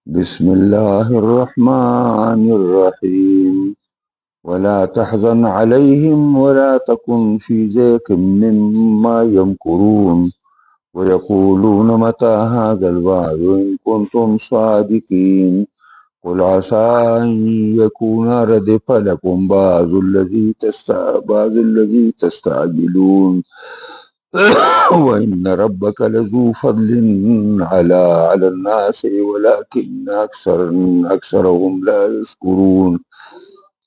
بسم الله الرحمن الرحيم ولا تحزن عليهم ولا تكن في ضيق مما يمكرون ويقولون متى هذا الوعد إن كنتم صادقين قل عسى أن يكون ردف لكم بعض الذي تستعجلون وإن ربك لذو فضل على الناس ولكن أكثرهم لا يشكرون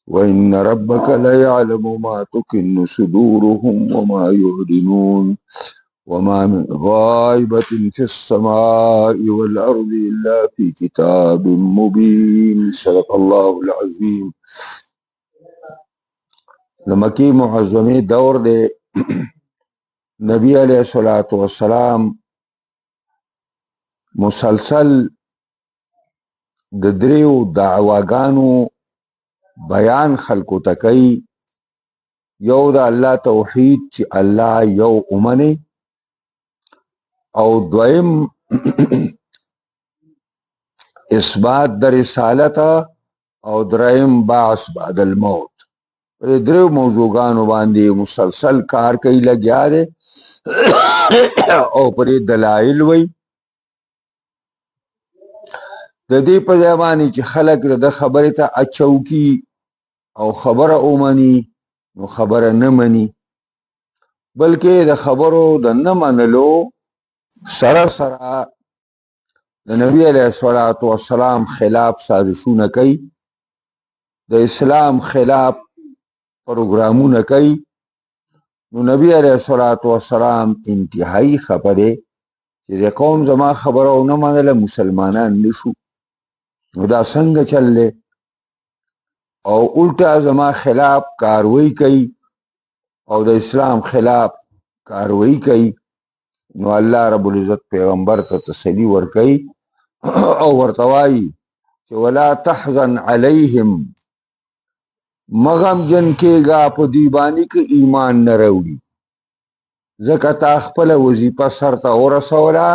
وإن ربك ليعلم ما تكن صدورهم وما يعلنون وما من غائبة في السماء والأرض إلا في كتاب مبين صدق الله العظيم. لمکی معظمی دور دے نبی علیہ الصلوۃ والسلام مسلسل د دریو دعواګانو بیان خلقو تکي یو د الله توحید چې الله یو اومنه او دویم اثبات د رسالت او دریم بعث بعد الموت. پر دریو موضوعګانو باندې مسلسل کار کوي لګیا دی او پر دلایل وی د دې په ځای باندې چې خلک د خبرې ته اچوکي او خبره اومني نو خبره نه مني، بلکې د خبرو د نه منلو سره سره د نبی علیه الصلاۃ والسلام خلاف سازشونه کوي، د اسلام خلاف پروګرامونه کوي. نو نبی علیه الصلاۃ والسلام انتهایی خبره چې د قوم زما خبره او نه منله مسلمانان نشو، نو دا څنګه چللی او الټا زما خلاف کاروی کوي او د اسلام خلاف کاروی کوي. نو الله رب العزت پیغمبر ته تسلی ورکوي او ورته وایي چې ولا تحزن علیهم، مغم جن کېږه په دوی باندې که ایمان نه راوړي، ځکه تا خپله وظیفه سرته ورسوله،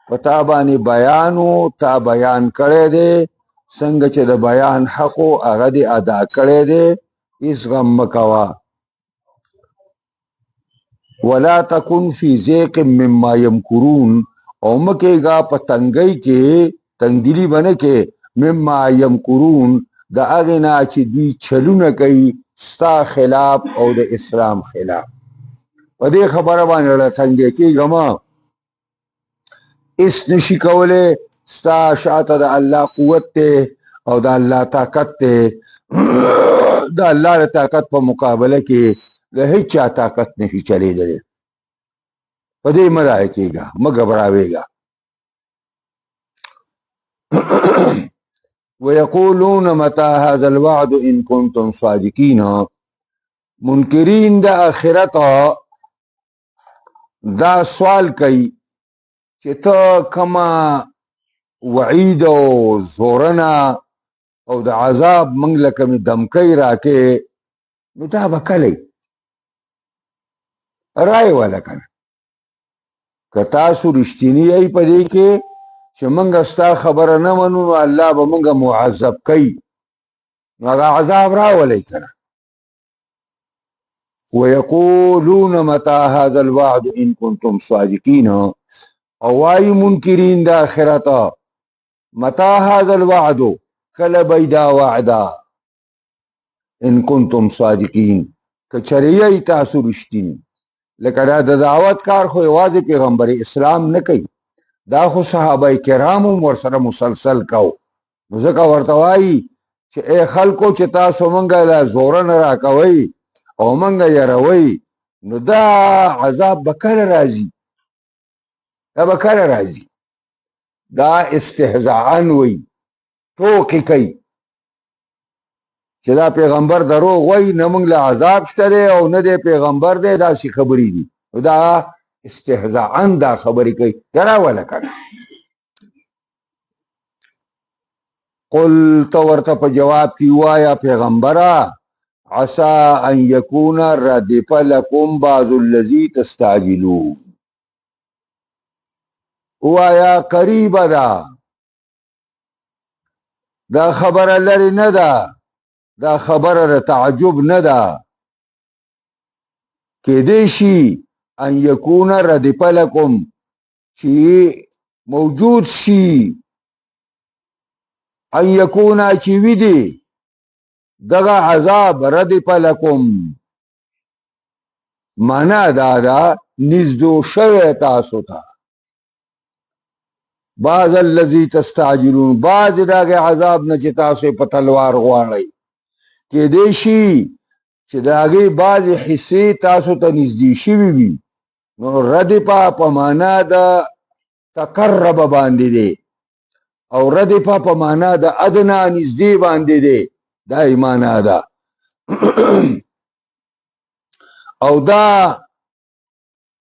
په تا باندې بیان و، تا بیان کړی دی، څنګه چې د بیان حق و هغه دې ادا کړی دی، هېڅ غم مه کوه. ولا تکن فی ضیق مما یمکرون، او مه کېږه په تنګۍ کې، تنګدلي به نه کې، مما یمکرون د هغې نه چې دوی چلونه کوي ستا خلاف او د اسلام خلاف. په دې خبره باندې له تنګی کېږه مه، هېڅ نشي کولی، ستا شاته د الله قوت دی او د الله طاقت دی، د الله د طاقت په مقابله کې د هیڅ چا طاقت نشي چلیدلی. په دې مه ضایع کېږه، مه ګبراوېږه. ویقولون متى هذا الوعد ان کنتم صادقین، منکرین د آخرت دا سوال کوي چې ته کما وعید او زورنه او د عذاب منګ له کمې دمکۍ راکې، نو دا به کلی رای والا کنه. که تاسو رښتینی یی په دې کې چې منګه ستا خبره نه منو نو الله به منګه معذب کوي، نو هغه عذاب راولئ کنه. ویقولون متى هذا الوعد ان کنتم صادقین، او وایي منکرین د آخرت متى هذا الوعد، کله به دا وعده، ان کنتم صادقین که چېرې یی تاسو رښتیني. لکه دا د دعوت کار خو یوازې پیغمبر اسلام نه کوي، دا خو صحابه کرام هم ورسره مسلسل کو. نو ځکه ورته وایي چې ای خلکو چې تاسو منګه له زوره نه راکوئ او منګه یروئ، نو دا عذاب به کله راځي، دا به کله راځي. دا استهزاءن وی، ټوکې کوي چې دا پیغمبر دروغ وایي، نه موږ له عذاب شته دی او نه دی پیغمبر دی، داسې خبرې دي. نو دا استهزاءن دا خبرې کوي، راوله کنه. قل ته ورته په جواب کې ووایه پیغمبره عسى ان يكون ردف لكم بعض الذي تستعجلون، ووایا قریبه ده دا خبره لري نه ده، دا خبره د تعجب نه ده. کېدای شي ان یکون ردف لکم چې موجود شي، ان یکون چې وي دی دغه عذاب ردف لکم، معنا دا ده نزدو شوی تاسو ته. بعض الذی تستعجلون، بعض دغه عذاب نه چې تاسو په تلوار غواړئ، کېدای شي چې د هغې بعضې حصې تاسو ته نږدې شوي وي. نو ردفه په معنا د تقرب باندې دی، او ردفه په معنا د ادنا نږدې باندې دی، دا یې معنا ده. او دا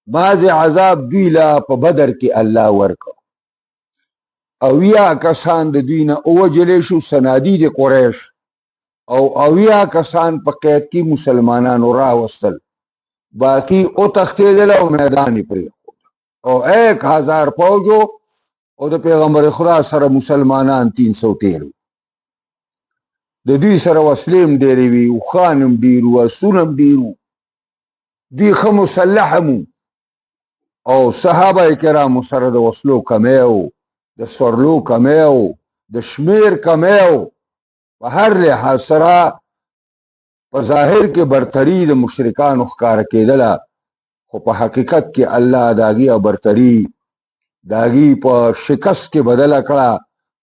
بعضې عذاب دوی له په بدر کې الله ورکړ. اویا کسان د دوی نه ووجلی شو، صنادید قریش، او اویا کسان په قید کې مسلمانانو راوستل، باقی او تختیدل او میدان یې پرېښود. او 1000 فوجو او د پیغمبر خدا سره مسلمانان 300 تیرو. د دوی سره وسلې هم ډېرې وي، اوښان هم ډېر وو، اسونه هم ډېر وو، دوی ښه مسلح هم وو. او صحابه کرامو سره د وسلو کمی و، د سورلو کمی و، د شمیر کمی و. په هر لحاظ سره په ظاهر کې برتري د مشرکانو ښکاره کېدله، خو په حقیقت کې الله د هغې برتري د هغې په شکست کې بدله کړه،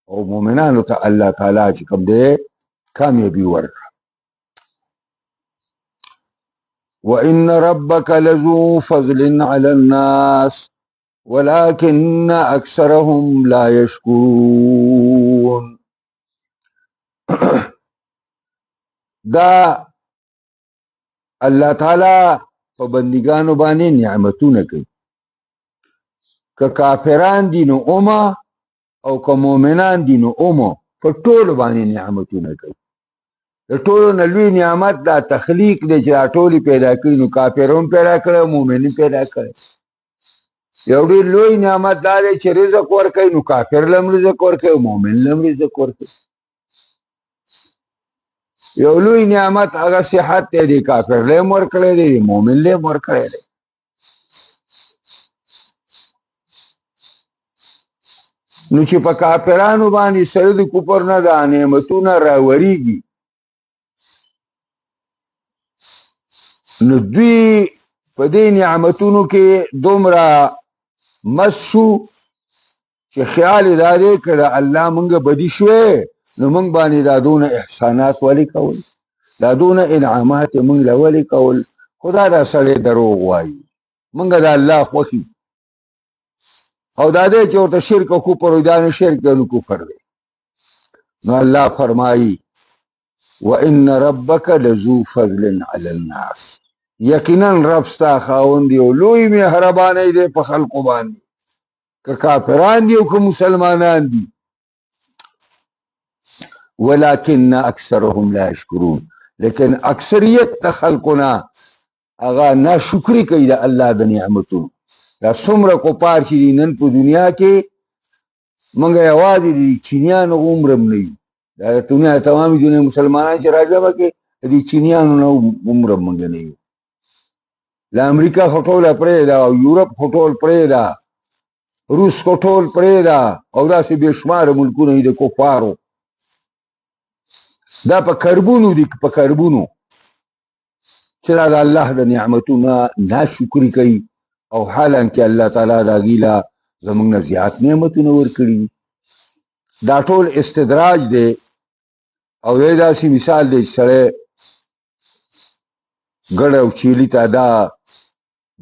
او مؤمنانو ته الله تعالی چې کوم دی کامیابي ورکړه. وَإِنَّ رَبَّكَ لَذُو فَضْلٍ عَلَى النَّاسِ وَلَكِنَّ أَكْثَرَهُمْ لَا يَشْكُرُونَ. دا الله تعالی په بندګانو باندې نعمتونه کوي، که کافران دي نو اومه، او که مؤمنان دي نو اومه، په ټولو باندې نعمتونه کوي. د ټولو نه لوی نعمت دا تخلیق دی چې دا ټولې پیدا کړي، نو کافر هم پیدا کړی، مؤمن هم پیدا کړی. یو ډېر لوی نعمت دا دی چې رزق ورکوي، نو کافر له هم رزق ورکوي، مؤمن له هم رزق ورکوي. یو لوی نعمت هغه صحت دی، دی کافر له هم ورکړی دی، مؤمن له هم ورکړی دی. نو چې په کافرانو باندې سره د کفر نه دا نعمتونه راوریږي، نو دوی په دې نعمتونو کې دومره مس شو چې خیال یې دا دی که د الله مونږ بدي شوی، نو مونږ باندې دا دونه احسانات ولې کول، دا دونه انعامات یې مونږ له ولې کول. خدا دا سړی دروغ وایي، مونږ د الله خوښي، او دا دی چې ورته شرک او کفر وایي، دا نه شرک دی نو کفر دی. نو الله فرمایي وَإِنَّ رَبَّكَ لَذُو فَضْلٍ عَلَى النَّاسِ، یقینا رب ستا خاوند دی او لوی مهربانۍ دی په خلقو باندې، که کافران دي او که مسلمانان دي. ولكن اکثرهم لا یشکرون، لیکن اکثریت د خلقو نه هغه ناشکري کوي د الله د نعمتونو. دا څومره کفار چې دي نن په دنیا کې، موږ یوازې د چینیانو عمر هم نه یو، دا دنیا تمامي دنیا مسلمانان چې راجمع کړي، د دې چینیانو نه عمر هم موږ نه یو. له امریکا خو ټوله پرېږده، او یورپ خو ټول پرېږده، روس خو ټول پرېږده، او داسې بې شماره ملکونه دي د کفارو. دا په کربونو دي، په کربونو چې دا د الله د نعمتونه ناشکري کوي، او حالانکه الله تعالی د هغې له زموږ نه زیات نعمتونه ورکړي. دا ټول استدراج دی، او دی داسې مثال دی چې سړی ګډه او چیلي ته دا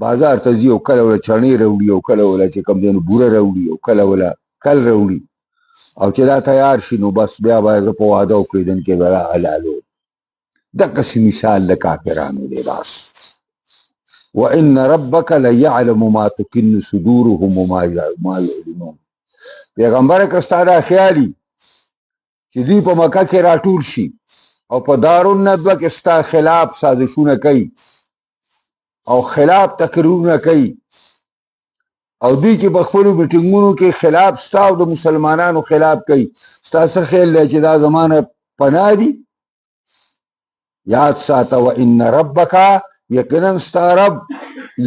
بازار ته ځي، او کله وله چڼې راوړي، او کله وله چې کوم دی نو بوره راوړي، او کله وله کل راوړي، او چې دا تیار شي نو بس بیا باید زه په واده او کېدن کې به راحلالو. دقسې مثال د کافرانو دی. بس وَإِنَّ رَبَّكَ لَيَعْلَمُ مَا تُكِنُّ صُدُورُهُمْ وَمَا يُعْلِنُونَ. پیغمبره که ستا دا خیالي چې دوی په مکه کې راټول شي او په دارالندوه کې ستا خلاف سازشونه کوي او خلاف تقریرونه کوي، او دوی چې په خپلو میټینګونو کې خلاف ستا او د مسلمانانو خلاف کوي، ستا څه خیال دی چې دا زمانه پناه دي؟ یاد ساته وان ربک یقینا ستا رب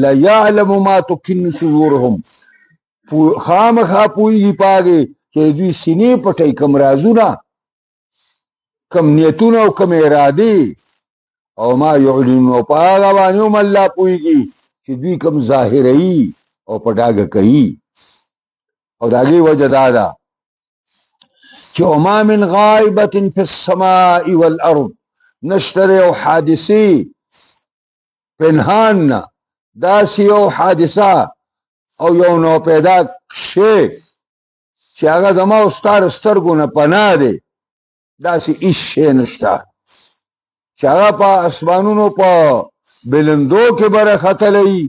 لیعلم ما تکن صدورهم خامخا پوهېږي په هغې چې دوی سینې پټوي، کم رازونه، کم نیتونه او کم ارادې، او ما یعلنون او په هغه باندې هم الله پوهېږي چې دوی کم ظاهروي او په ډاګه کوي. او د هغې وجه دا ده چې وما من غایبة فی السماء والارض، نشته د یو حادثې پنهان نه، داسې یو حادثه او یو نوپیدا شی چې هغه زما او ستا د سترګو نه پناه دی، داسې هېڅ شی نشته چې هغه په اسمانونو په بلندو کې به راختلی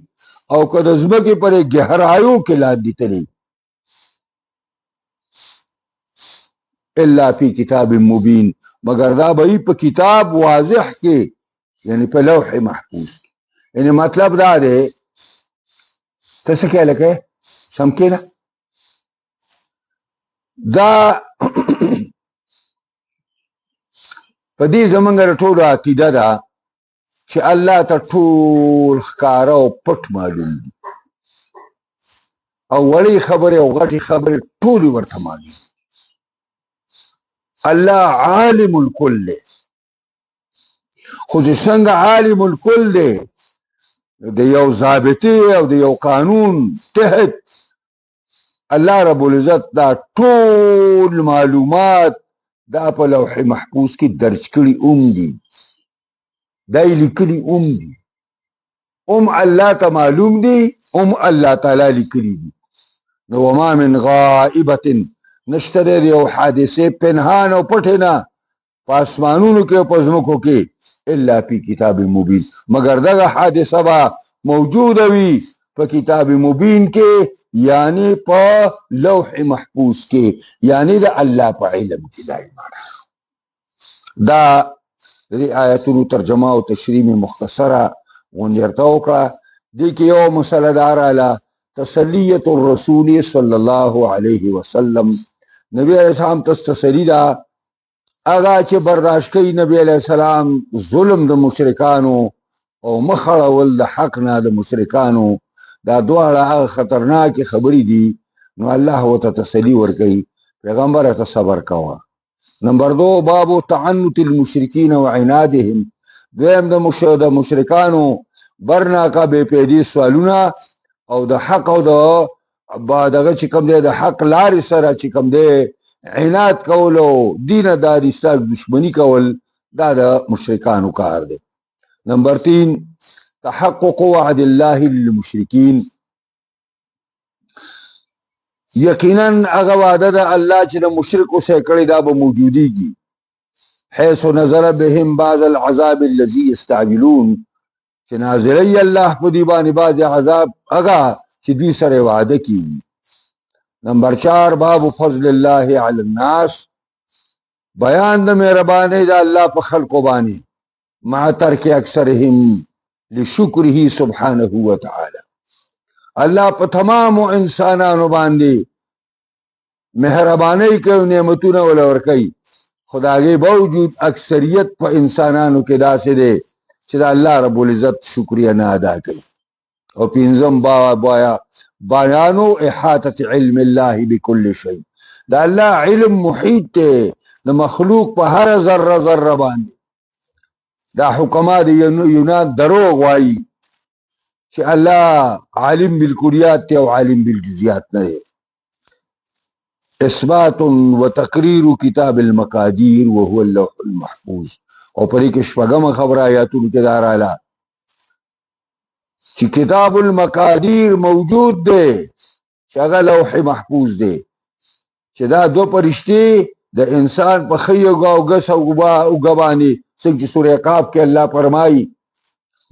او که د ځمکې پر ګهرایو کې لاندې تللی، الا فی کتاب مبین، مگر دا به په کتاب واضح کې، یعنی په لوح محفوظ کې. یعنی مطلب دا دی، ته څه کوې لکه سم کېنه، دا په دې زمونږ د ټولو عقیده ده چې الله ته ټول ښکاره او پټ معلوم دي، او وړې خبرې او غټې خبرې ټولې ورته معلوم. الله عالم الکل دی، خو چې څنګه عالم الکل دی، د یو ضابطې او د یو قانون تحت الله رب العزت دا ټول معلومات دا په لوح محفوظ کې درج کړي هم دي، دا یې لیکلي هم دي، هم الله ته معلوم دي، هم الله تعالی لیکلي دي. نو وما من غائبة، نشته دی یو حادثې پنهان او پټې نه په اسمانونو کې او په ځمکو کې، الا فی کتاب مبین، مگر دغه حادثه به موجوده وي په کتاب مبین کې، یعنی په لوح محفوظ کې، یعنی د الله په علم کې. دا د آیتونو ترجمه او تشریح مختصره غونډې ورته وکړه. دې کې یو مسله دا راغله، تسلیت الرسول صلی الله علیه وسلم، نبی علیہ السلام ته تسلی ده هغه چې برداشت کوي نبی علیہ السلام ظلم د مشرکانو او مخړول د حق نه د مشرکانو، دا دواړه هغه خطرناکې خبرې دي. نو الله ورته تسلی ورکوي، پیغمبره ته صبر کوه. نمبر 2، باب تعنت المشرکین وعنادهم، دویم د مشرکانو برناکه بې پیدې سوالونه او د حق او دغه چې کوم دی د حق لارې سره چې کوم دی عناد کول او دینه داري ستا دشمني کول، دا د مشرکانو کار دی. نمبر 3، تحقق وعد الله للمشرکین، یقینا هغه وعده د الله چې د مشرکو سره کړې دا به موجودیږي، حيث نزل بهم بعض العذاب الذي يستعجلون، چې نازلی الله په دې باندې بعض عذاب هغه چې دوی سره وعده کیږي. نمبر 4، باب فضل الله علی الناس، بیان د مهربانۍ د الله په خلقو باندې، مع ترک اکثرهم لشکره سبحانه وتعالی، الله په تمامو انسانانو باندې مهربانۍ کوي، نعمتونه ولا ورکوي، خو د هغې باوجود اکثریت په انسانانو کې داسې دی چې د الله رب العزت شکریه نه ادا کوي. او 5م، بیانو احاطة علم الله بكل شيء، دا الله علم محیط دی د مخلوق په هر ذره ذره باندې. دا حکما د یونان دروغ وایي چې الله عالم بالکلیات دی او عالم بالجزیات نه دی. اثبات و تقریر کتاب المقادیر وهو اللوح المحفوظ، او پرې کې 6مه خبره آیاتونو کې دا راغله چې کتاب المقادیر موجود دی، چې هغه لوح محفوظ دی، چې دا 2 فرشتې د انسان په ښۍ او ګس او اوږه باندې څنګه چې سورې قاف کې الله فرمایي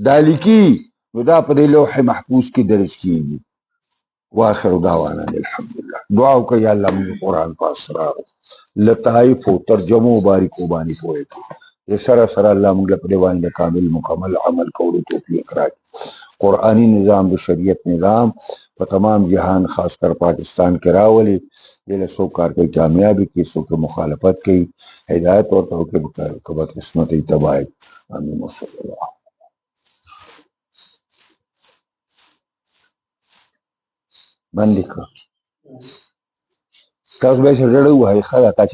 دا لیکي، نو دا په دې لوح محفوظ کې درج کیږي. واخر دعوانا الحمدلله. دعا وکړئ یا الله موږ قرآن په اسرارو لطائف او ترجمو باریکو باندې پوهه کړي، سره سره الله موږ په دې باندې کامل مکمل عمل کولو توفیق راکړي. कुरानी निज़ाम द शरीयत निज़ाम पर तमाम जहान खासकर पाकिस्तान के रावली जिले सो कार की कामयाबी की सो के मुखालफत की हिदायत और तो के बदकिस्मत तबाह आमीन वसल्लल्लाहु बंद कर तस बे से जड़ू है खा का